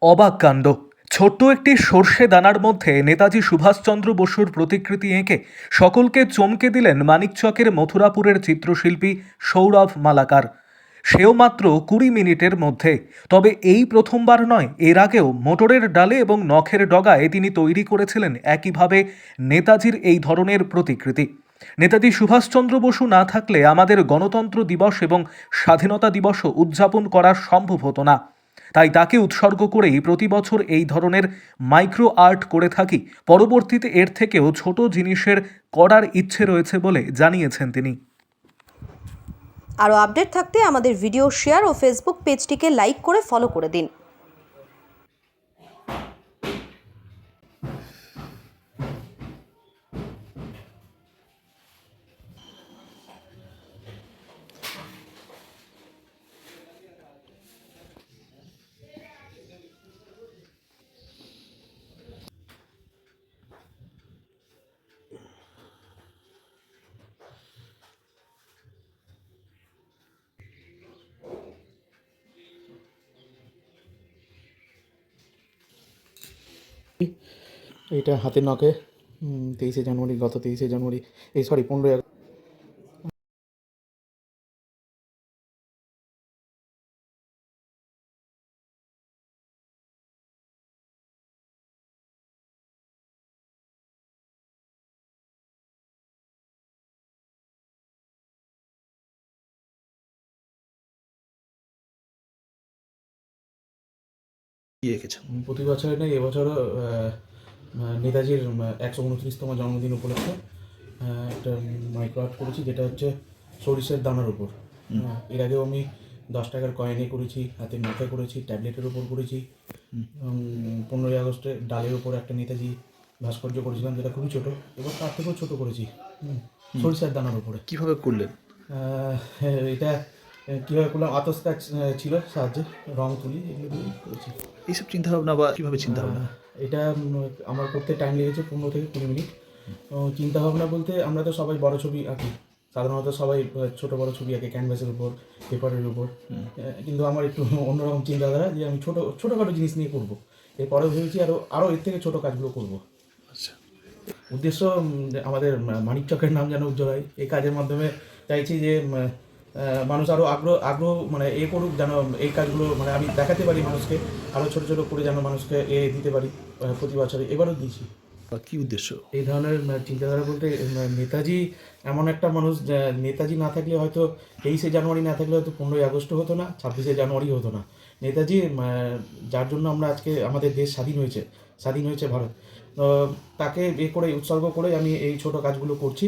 অবাক কাণ্ড! ছোট্ট একটি সর্ষে দানার মধ্যে নেতাজি সুভাষচন্দ্র বসুর প্রতিকৃতি এঁকে সকলকে চমকে দিলেন মানিকচকের মথুরাপুরের চিত্রশিল্পী সৌরভ মালাকার। সেও মাত্র 20 মিনিটের মধ্যে। তবে এই প্রথমবার নয়, এর আগেও মোটরের ডালে এবং নখের ডগায় তিনি তৈরি করেছিলেন একইভাবে নেতাজির এই ধরনের প্রতিকৃতি। নেতাজি সুভাষচন্দ্র বসু না থাকলে আমাদের গণতন্ত্র দিবস এবং স্বাধীনতা দিবসও উদযাপন করা সম্ভব হতো না। তাই তাকে উৎসর্গ করেই প্রতি বছর এই ধরনের মাইক্রো আর্ট করে থাকি। পরবর্তীতে এর থেকেও ছোট জিনিসের করার ইচ্ছে রয়েছে বলে জানিয়েছেন তিনি। আরও আপডেট থাকতে আমাদের ভিডিও শেয়ার ও ফেসবুক পেজটিকে লাইক করে ফলো করে দিন। এটা হাতের নখে 23শে জানুয়ারি, গত 23শে জানুয়ারি, এই সরি 15ই আগস্ট। প্রতি বছরে নেই, এবছরও নেতাজির 129তম জন্মদিন উপলক্ষে একটা মাইক্রো আর্ট করেছি, যেটা হচ্ছে সরিষার দানার উপর। এর আগেও আমি 10 টাকার কয়েনে করেছি, হাতের মাথায় করেছি, ট্যাবলেটের উপর করেছি, এবং 15ই আগস্টে ডালের উপর একটা নেতাজি ভাস্কর্য করেছিলাম, যেটা খুবই ছোটো। এবার তার থেকেও ছোটো করেছি, সরিষার দানার উপরে। কিভাবে করলেন? এটা কীভাবে করলাম, আতস কাচ ছিল সাহায্যে, রং তুলি, এগুলো দিয়ে করেছি। এইসব চিন্তাভাবনা বা কিভাবে চিন্তাভাবনা? এটা আমার করতে টাইম লেগেছে 15 থেকে 20 মিনিট। চিন্তাভাবনা বলতে, আমরা তো সবাই বড় ছবি আঁকি, সাধারণত সবাই ছোটো বড় ছবি আঁকে ক্যানভাসের উপর, পেপারের উপর। কিন্তু আমার একটু অন্যরকম চিন্তাধারা, যে আমি ছোটোখাটো জিনিস নিয়ে করবো। এরপরেও ভেবেছি আরও এর থেকে ছোটো কাজগুলো করবো। আচ্ছা, উদ্দেশ্য আমাদের মানিকচকের নাম যেন উজ্জ্বল হয়। এই কাজের মাধ্যমে চাইছি যে মানুষ আরও আগ্রহ মানে করুক, যেন এই কাজগুলো মানে আমি দেখাতে পারি মানুষকে, আরও ছোটো ছোটো করে যেন মানুষকে দিতে পারি প্রতি বছরে। এবারও দিয়েছি। বা কি উদ্দেশ্য? এই ধরনের চিন্তাধারা বলতে, নেতাজি এমন একটা মানুষ, নেতাজি না থাকলে হয়তো 23শে জানুয়ারি না থাকলে হয়তো 15ই আগস্ট হতো না, 26শে জানুয়ারি হতো না। নেতাজি যার জন্য আমরা আজকে আমাদের দেশ স্বাধীন হয়েছে ভারত। তাকে করে উৎসর্গ করে আমি এই ছোটো কাজগুলো করছি।